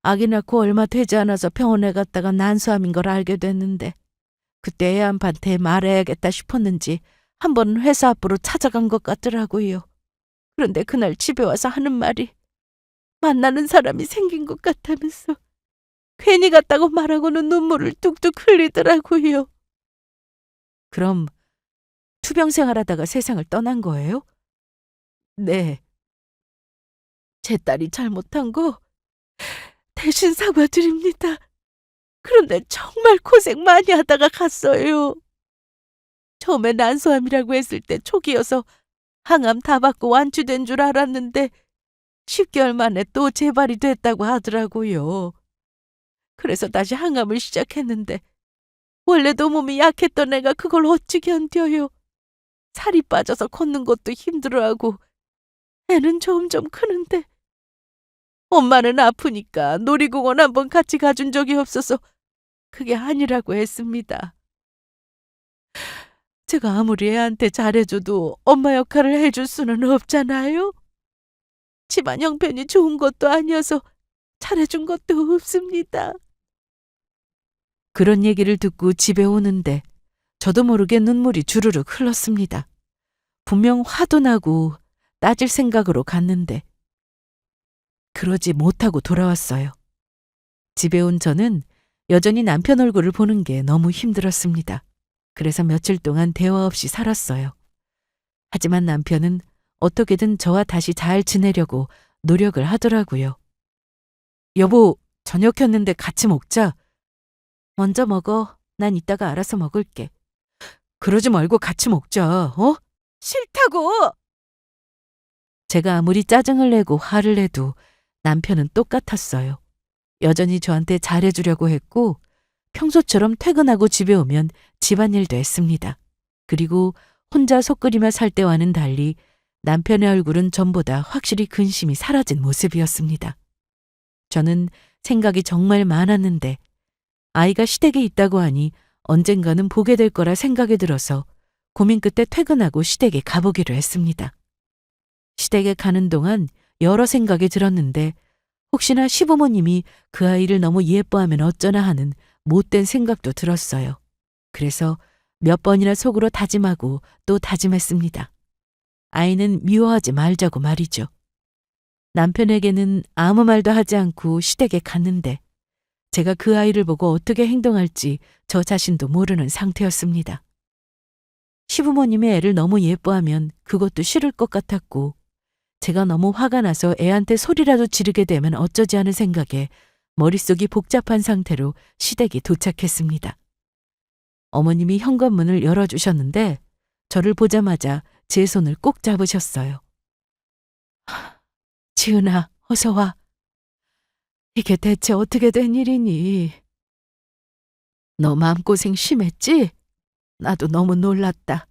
[SPEAKER 2] 아기 낳고 얼마 되지 않아서 병원에 갔다가 난소암인 걸 알게 됐는데 그때 애한판테 말해야겠다 싶었는지 한 번 회사 앞으로 찾아간 것 같더라고요. 그런데 그날 집에 와서 하는 말이 만나는 사람이 생긴 것 같다면서 괜히 갔다고 말하고는 눈물을 뚝뚝 흘리더라고요. 그럼 투병 생활하다가 세상을 떠난 거예요? 네. 제 딸이 잘못한 거 대신 사과드립니다. 그런데 정말 고생 많이 하다가 갔어요. 처음에 난소암이라고 했을 때 초기여서 항암 다 받고 완치된 줄 알았는데 10개월 만에 또 재발이 됐다고 하더라고요. 그래서 다시 항암을 시작했는데 원래도 몸이 약했던 애가 그걸 어찌 견뎌요. 살이 빠져서 걷는 것도 힘들어하고 애는 점점 크는데 엄마는 아프니까 놀이공원 한번 같이 가준 적이 없어서 그게 아니라고 했습니다. 제가 아무리 애한테 잘해줘도 엄마 역할을 해줄 수는 없잖아요. 집안 형편이 좋은 것도 아니어서 잘해준 것도 없습니다. 그런 얘기를 듣고 집에 오는데 저도 모르게 눈물이 주르륵 흘렀습니다. 분명 화도 나고 따질 생각으로 갔는데 그러지 못하고 돌아왔어요. 집에 온 저는 여전히 남편 얼굴을 보는 게 너무 힘들었습니다. 그래서 며칠 동안 대화 없이 살았어요. 하지만 남편은 어떻게든 저와 다시 잘 지내려고 노력을 하더라고요. 여보, 저녁했는데 같이 먹자. 먼저 먹어. 난 이따가 알아서 먹을게. 그러지 말고 같이 먹자, 어? 싫다고! 제가 아무리 짜증을 내고 화를 내도 남편은 똑같았어요. 여전히 저한테 잘해주려고 했고 평소처럼 퇴근하고 집에 오면 집안일도 했습니다. 그리고 혼자 속 끓이며 살 때와는 달리 남편의 얼굴은 전보다 확실히 근심이 사라진 모습이었습니다. 저는 생각이 정말 많았는데 아이가 시댁에 있다고 하니 언젠가는 보게 될 거라 생각이 들어서 고민 끝에 퇴근하고 시댁에 가보기로 했습니다. 시댁에 가는 동안 여러 생각이 들었는데 혹시나 시부모님이 그 아이를 너무 예뻐하면 어쩌나 하는 못된 생각도 들었어요. 그래서 몇 번이나 속으로 다짐하고 또 다짐했습니다. 아이는 미워하지 말자고 말이죠. 남편에게는 아무 말도 하지 않고 시댁에 갔는데 제가 그 아이를 보고 어떻게 행동할지 저 자신도 모르는 상태였습니다. 시부모님이 애를 너무 예뻐하면 그것도 싫을 것 같았고 제가 너무 화가 나서 애한테 소리라도 지르게 되면 어쩌지 하는 생각에 머릿속이 복잡한 상태로 시댁에 도착했습니다. 어머님이 현관문을 열어주셨는데 저를 보자마자 제 손을 꼭 잡으셨어요. 지은아, 어서 와. 이게 대체 어떻게 된 일이니? 너 마음고생 심했지? 나도 너무 놀랐다.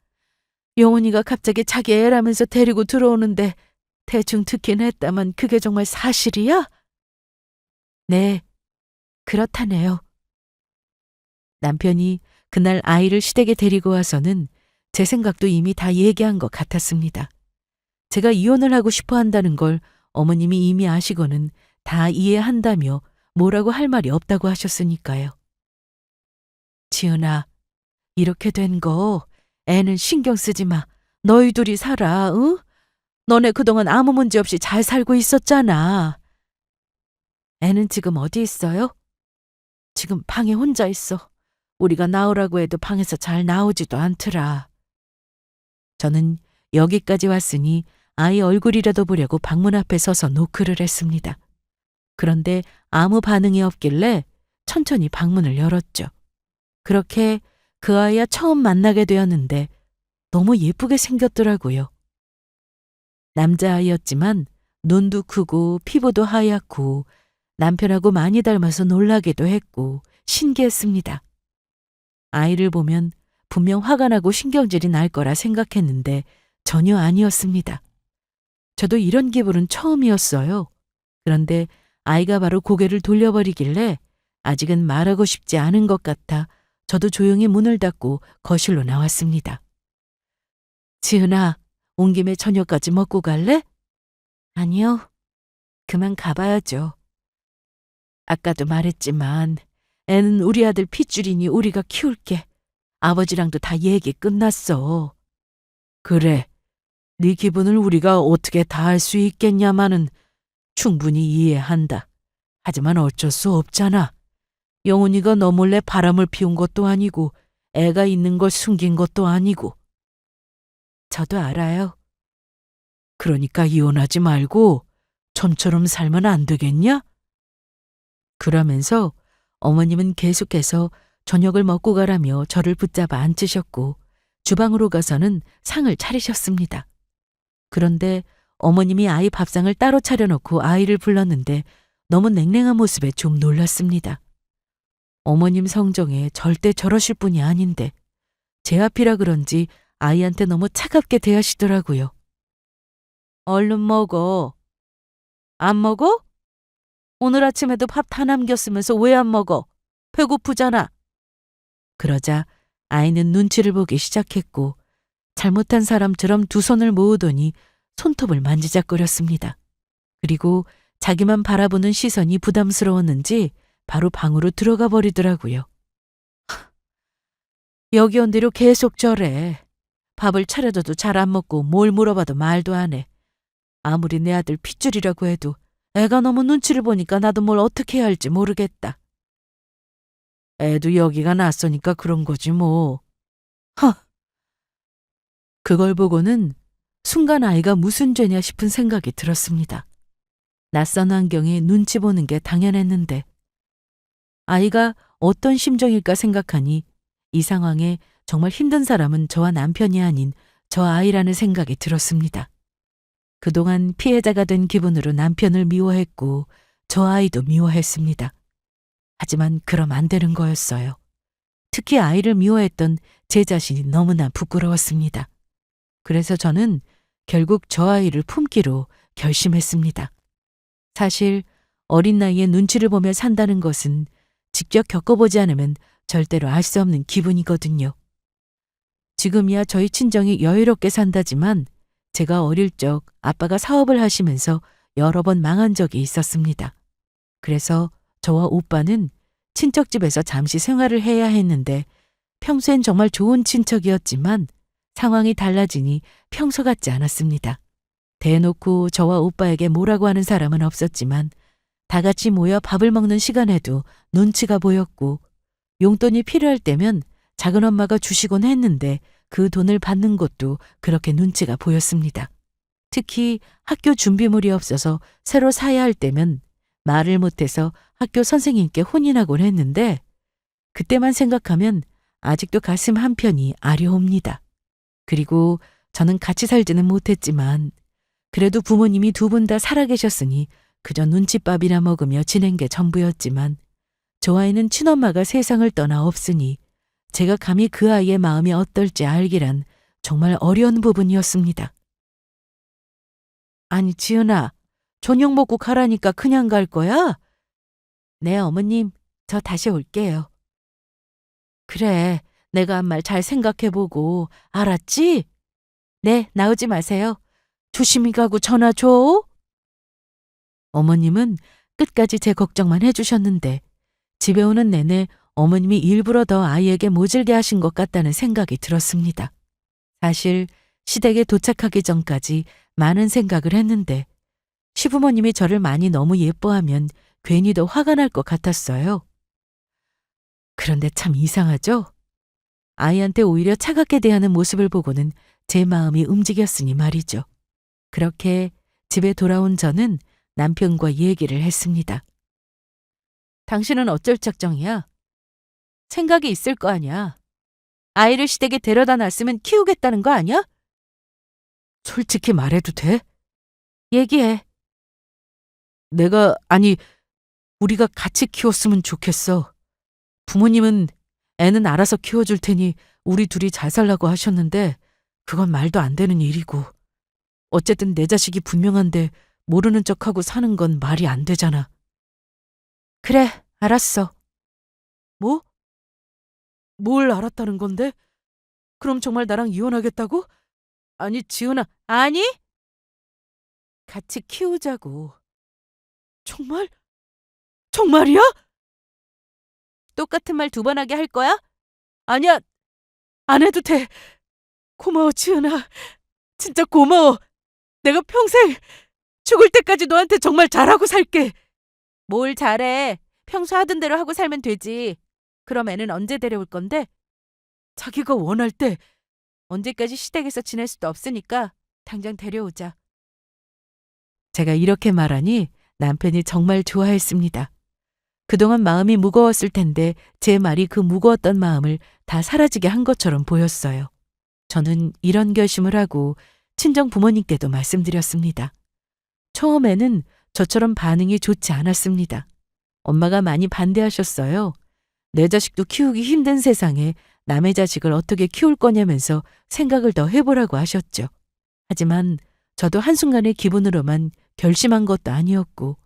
[SPEAKER 2] 영훈이가 갑자기 자기 애라면서 데리고 들어오는데 대충 듣긴 했다만 그게 정말 사실이야? 네, 그렇다네요. 남편이 그날 아이를 시댁에 데리고 와서는 제 생각도 이미 다 얘기한 것 같았습니다. 제가 이혼을 하고 싶어 한다는 걸 어머님이 이미 아시고는 다 이해한다며 뭐라고 할 말이 없다고 하셨으니까요. 지은아, 이렇게 된 거 애는 신경 쓰지 마. 너희 둘이 살아, 응? 너네 그동안 아무 문제 없이 잘 살고 있었잖아. 애는 지금 어디 있어요? 지금 방에 혼자 있어. 우리가 나오라고 해도 방에서 잘 나오지도 않더라. 저는 여기까지 왔으니 아이 얼굴이라도 보려고 방문 앞에 서서 노크를 했습니다. 그런데 아무 반응이 없길래 천천히 방문을 열었죠. 그렇게 그 아이와 처음 만나게 되었는데 너무 예쁘게 생겼더라고요. 남자아이였지만 눈도 크고 피부도 하얗고 남편하고 많이 닮아서 놀라기도 했고 신기했습니다. 아이를 보면 분명 화가 나고 신경질이 날 거라 생각했는데 전혀 아니었습니다. 저도 이런 기분은 처음이었어요. 그런데 아이가 바로 고개를 돌려버리길래 아직은 말하고 싶지 않은 것 같아 저도 조용히 문을 닫고 거실로 나왔습니다. 지은아, 온 김에 저녁까지 먹고 갈래? 아니요. 그만 가봐야죠. 아까도 말했지만 애는 우리 아들 핏줄이니 우리가 키울게. 아버지랑도 다 얘기 끝났어. 그래. 네 기분을 우리가 어떻게 다 알 수 있겠냐마는 충분히 이해한다. 하지만 어쩔 수 없잖아. 영훈이가 너 몰래 바람을 피운 것도 아니고 애가 있는 걸 숨긴 것도 아니고. 저도 알아요. 그러니까 이혼하지 말고 전처럼 살면 안 되겠냐? 그러면서 어머님은 계속해서 저녁을 먹고 가라며 저를 붙잡아 앉으셨고 주방으로 가서는 상을 차리셨습니다. 그런데 어머님이 아이 밥상을 따로 차려놓고 아이를 불렀는데 너무 냉랭한 모습에 좀 놀랐습니다. 어머님 성정에 절대 저러실 분이 아닌데 제 앞이라 그런지 아이한테 너무 차갑게 대하시더라고요. 얼른 먹어. 안 먹어? 오늘 아침에도 밥 다 남겼으면서 왜 안 먹어? 배고프잖아. 그러자 아이는 눈치를 보기 시작했고 잘못한 사람처럼 두 손을 모으더니 손톱을 만지작거렸습니다. 그리고 자기만 바라보는 시선이 부담스러웠는지 바로 방으로 들어가 버리더라고요. 여기 온 뒤로 계속 저래. 밥을 차려줘도 잘 안 먹고 뭘 물어봐도 말도 안 해. 아무리 내 아들 핏줄이라고 해도 애가 너무 눈치를 보니까 나도 뭘 어떻게 해야 할지 모르겠다. 애도 여기가 낯서니까 그런 거지 뭐. 그걸 보고는 순간 아이가 무슨 죄냐 싶은 생각이 들었습니다. 낯선 환경에 눈치 보는 게 당연했는데 아이가 어떤 심정일까 생각하니 이 상황에 정말 힘든 사람은 저와 남편이 아닌 저 아이라는 생각이 들었습니다. 그동안 피해자가 된 기분으로 남편을 미워했고 저 아이도 미워했습니다. 하지만 그럼 안 되는 거였어요. 특히 아이를 미워했던 제 자신이 너무나 부끄러웠습니다. 그래서 저는 결국 저 아이를 품기로 결심했습니다. 사실 어린 나이에 눈치를 보며 산다는 것은 직접 겪어보지 않으면 절대로 알 수 없는 기분이거든요. 지금이야 저희 친정이 여유롭게 산다지만 제가 어릴 적 아빠가 사업을 하시면서 여러 번 망한 적이 있었습니다. 그래서 저와 오빠는 친척집에서 잠시 생활을 해야 했는데 평소엔 정말 좋은 친척이었지만 상황이 달라지니 평소 같지 않았습니다. 대놓고 저와 오빠에게 뭐라고 하는 사람은 없었지만 다 같이 모여 밥을 먹는 시간에도 눈치가 보였고 용돈이 필요할 때면 작은엄마가 주시곤 했는데 그 돈을 받는 것도 그렇게 눈치가 보였습니다. 특히 학교 준비물이 없어서 새로 사야 할 때면 말을 못해서 학교 선생님께 혼인하곤 했는데 그때만 생각하면 아직도 가슴 한편이 아려옵니다. 그리고 저는 같이 살지는 못했지만 그래도 부모님이 두 분 다 살아계셨으니 그저 눈칫밥이나 먹으며 지낸 게 전부였지만 저 아이는 친엄마가 세상을 떠나 없으니 제가 감히 그 아이의 마음이 어떨지 알기란 정말 어려운 부분이었습니다. 아니 지은아, 저녁 먹고 가라니까 그냥 갈 거야? 네 어머님, 저 다시 올게요. 그래, 내가 한 말 잘 생각해보고 알았지? 네, 나오지 마세요. 조심히 가고 전화 줘. 어머님은 끝까지 제 걱정만 해주셨는데 집에 오는 내내 어머님이 일부러 더 아이에게 모질게 하신 것 같다는 생각이 들었습니다. 사실 시댁에 도착하기 전까지 많은 생각을 했는데 시부모님이 저를 많이 너무 예뻐하면 괜히 더 화가 날 것 같았어요. 그런데 참 이상하죠? 아이한테 오히려 차갑게 대하는 모습을 보고는 제 마음이 움직였으니 말이죠. 그렇게 집에 돌아온 저는 남편과 얘기를 했습니다. 당신은 어쩔 작정이야? 생각이 있을 거 아니야. 아이를 시댁에 데려다 놨으면 키우겠다는 거 아니야? 솔직히 말해도 돼? 얘기해. 우리가 같이 키웠으면 좋겠어. 부모님은 애는 알아서 키워줄 테니 우리 둘이 잘 살라고 하셨는데 그건 말도 안 되는 일이고. 어쨌든 내 자식이 분명한데 모르는 척하고 사는 건 말이 안 되잖아. 그래, 알았어. 뭐? 뭘 알았다는 건데? 그럼 정말 나랑 이혼하겠다고? 아니, 지은아, 아니? 같이 키우자고. 정말? 정말이야? 똑같은 말 두 번 하게 할 거야? 아니야, 안 해도 돼. 고마워, 지은아. 진짜 고마워. 내가 평생 죽을 때까지 너한테 정말 잘하고 살게. 뭘 잘해. 평소 하던 대로 하고 살면 되지. 그럼 애는 언제 데려올 건데? 자기가 원할 때. 언제까지 시댁에서 지낼 수도 없으니까 당장 데려오자. 제가 이렇게 말하니 남편이 정말 좋아했습니다. 그동안 마음이 무거웠을 텐데 제 말이 그 무거웠던 마음을 다 사라지게 한 것처럼 보였어요. 저는 이런 결심을 하고 친정 부모님께도 말씀드렸습니다. 처음에는 저처럼 반응이 좋지 않았습니다. 엄마가 많이 반대하셨어요. 내 자식도 키우기 힘든 세상에 남의 자식을 어떻게 키울 거냐면서 생각을 더 해보라고 하셨죠. 하지만 저도 한순간의 기분으로만 결심한 것도 아니었고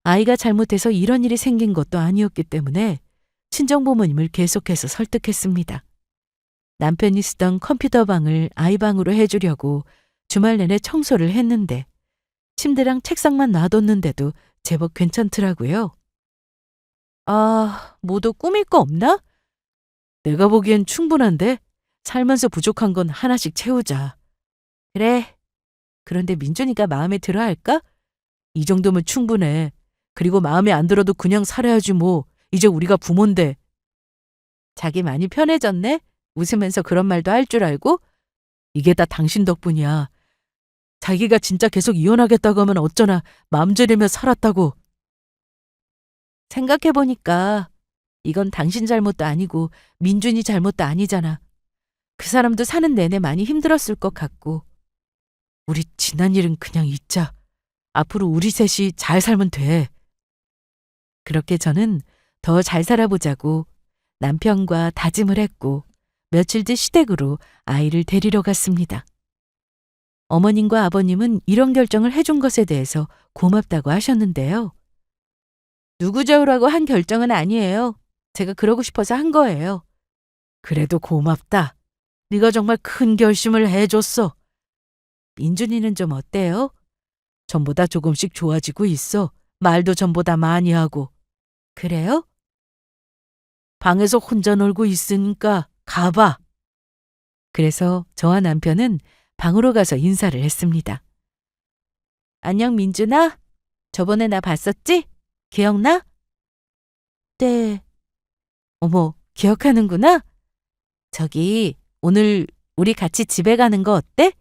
[SPEAKER 2] 아이가 잘못해서 이런 일이 생긴 것도 아니었기 때문에 친정부모님을 계속해서 설득했습니다. 남편이 쓰던 컴퓨터 방을 아이 방으로 해주려고 주말 내내 청소를 했는데 침대랑 책상만 놔뒀는데도 제법 괜찮더라고요. 아, 뭐도 꾸밀 거 없나? 내가 보기엔 충분한데 살면서 부족한 건 하나씩 채우자. 그래. 그런데 민준이가 마음에 들어 할까? 이 정도면 충분해. 그리고 마음에 안 들어도 그냥 살아야지 뭐. 이제 우리가 부모인데. 자기 많이 편해졌네? 웃으면서 그런 말도 할 줄 알고? 이게 다 당신 덕분이야. 자기가 진짜 계속 이혼하겠다고 하면 어쩌나 마음 졸이며 살았다고. 생각해보니까 이건 당신 잘못도 아니고 민준이 잘못도 아니잖아. 그 사람도 사는 내내 많이 힘들었을 것 같고. 우리 지난 일은 그냥 잊자. 앞으로 우리 셋이 잘 살면 돼. 그렇게 저는 더 잘 살아보자고 남편과 다짐을 했고 며칠 뒤 시댁으로 아이를 데리러 갔습니다. 어머님과 아버님은 이런 결정을 해준 것에 대해서 고맙다고 하셨는데요. 누구 좋으라고 한 결정은 아니에요. 제가 그러고 싶어서 한 거예요. 그래도 고맙다. 네가 정말 큰 결심을 해줬어. 민준이는 좀 어때요? 전보다 조금씩 좋아지고 있어. 말도 전보다 많이 하고. 그래요? 방에서 혼자 놀고 있으니까 가봐. 그래서 저와 남편은 방으로 가서 인사를 했습니다. 안녕 민준아. 저번에 나 봤었지? 기억나? 네. 어머, 기억하는구나? 저기 오늘 우리 같이 집에 가는 거 어때?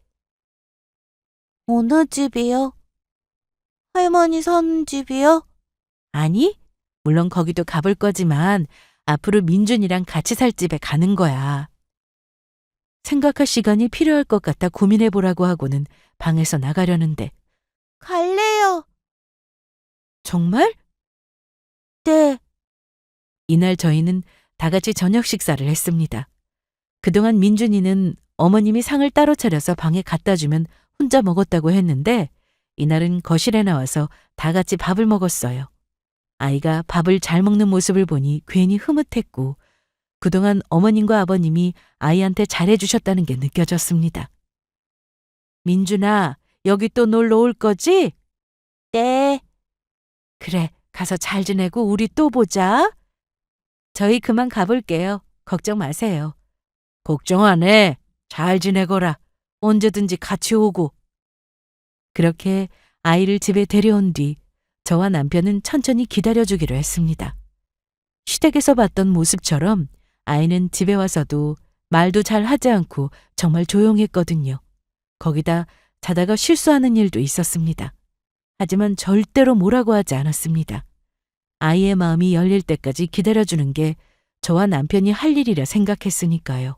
[SPEAKER 3] 어느 집이요? 할머니 사는 집이요?
[SPEAKER 2] 아니, 물론 거기도 가볼 거지만 앞으로 민준이랑 같이 살 집에 가는 거야. 생각할 시간이 필요할 것 같아 고민해 보라고 하고는 방에서 나가려는데
[SPEAKER 3] 갈래요.
[SPEAKER 2] 정말?
[SPEAKER 3] 네.
[SPEAKER 2] 이날 저희는 다 같이 저녁 식사를 했습니다. 그동안 민준이는 어머님이 상을 따로 차려서 방에 갖다 주면 혼자 먹었다고 했는데 이날은 거실에 나와서 다 같이 밥을 먹었어요. 아이가 밥을 잘 먹는 모습을 보니 괜히 흐뭇했고 그동안 어머님과 아버님이 아이한테 잘해주셨다는 게 느껴졌습니다. 민준아, 여기 또 놀러 올 거지?
[SPEAKER 3] 네.
[SPEAKER 2] 그래, 가서 잘 지내고 우리 또 보자. 저희 그만 가볼게요. 걱정 마세요. 걱정 안 해. 잘 지내거라. 언제든지 같이 오고. 그렇게 아이를 집에 데려온 뒤 저와 남편은 천천히 기다려주기로 했습니다. 시댁에서 봤던 모습처럼 아이는 집에 와서도 말도 잘 하지 않고 정말 조용했거든요. 거기다 자다가 실수하는 일도 있었습니다. 하지만 절대로 뭐라고 하지 않았습니다. 아이의 마음이 열릴 때까지 기다려주는 게 저와 남편이 할 일이라 생각했으니까요.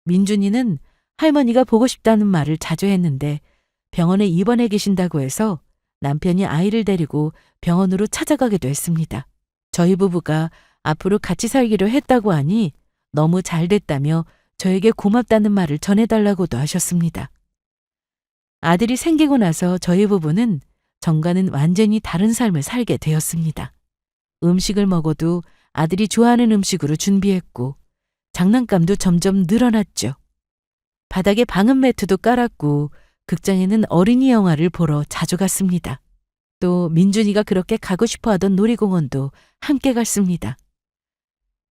[SPEAKER 2] 민준이는 할머니가 보고 싶다는 말을 자주 했는데 병원에 입원해 계신다고 해서 남편이 아이를 데리고 병원으로 찾아가기도 했습니다. 저희 부부가 앞으로 같이 살기로 했다고 하니 너무 잘 됐다며 저에게 고맙다는 말을 전해달라고도 하셨습니다. 아들이 생기고 나서 저희 부부는 전과는 완전히 다른 삶을 살게 되었습니다. 음식을 먹어도 아들이 좋아하는 음식으로 준비했고 장난감도 점점 늘어났죠. 바닥에 방음 매트도 깔았고 극장에는 어린이 영화를 보러 자주 갔습니다. 또 민준이가 그렇게 가고 싶어 하던 놀이공원도 함께 갔습니다.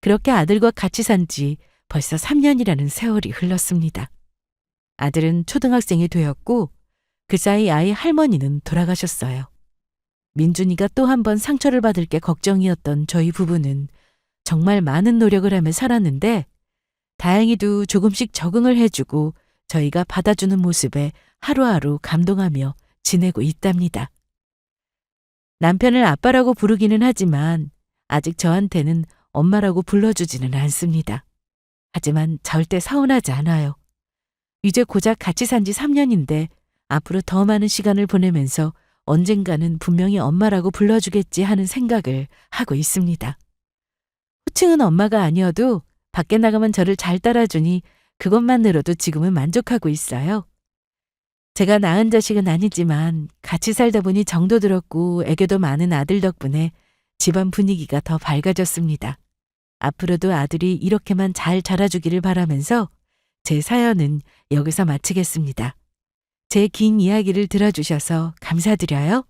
[SPEAKER 2] 그렇게 아들과 같이 산 지 벌써 3년이라는 세월이 흘렀습니다. 아들은 초등학생이 되었고 그 사이 아이 할머니는 돌아가셨어요. 민준이가 또 한 번 상처를 받을 게 걱정이었던 저희 부부는 정말 많은 노력을 하며 살았는데 다행히도 조금씩 적응을 해주고 저희가 받아주는 모습에 하루하루 감동하며 지내고 있답니다. 남편을 아빠라고 부르기는 하지만 아직 저한테는 엄마라고 불러주지는 않습니다. 하지만 절대 서운하지 않아요. 이제 고작 같이 산 지 3년인데 앞으로 더 많은 시간을 보내면서 언젠가는 분명히 엄마라고 불러주겠지 하는 생각을 하고 있습니다. 호칭은 엄마가 아니어도 밖에 나가면 저를 잘 따라주니 그것만으로도 지금은 만족하고 있어요. 제가 낳은 자식은 아니지만 같이 살다 보니 정도 들었고 애교도 많은 아들 덕분에 집안 분위기가 더 밝아졌습니다. 앞으로도 아들이 이렇게만 잘 자라주기를 바라면서 제 사연은 여기서 마치겠습니다. 제 긴 이야기를 들어주셔서 감사드려요.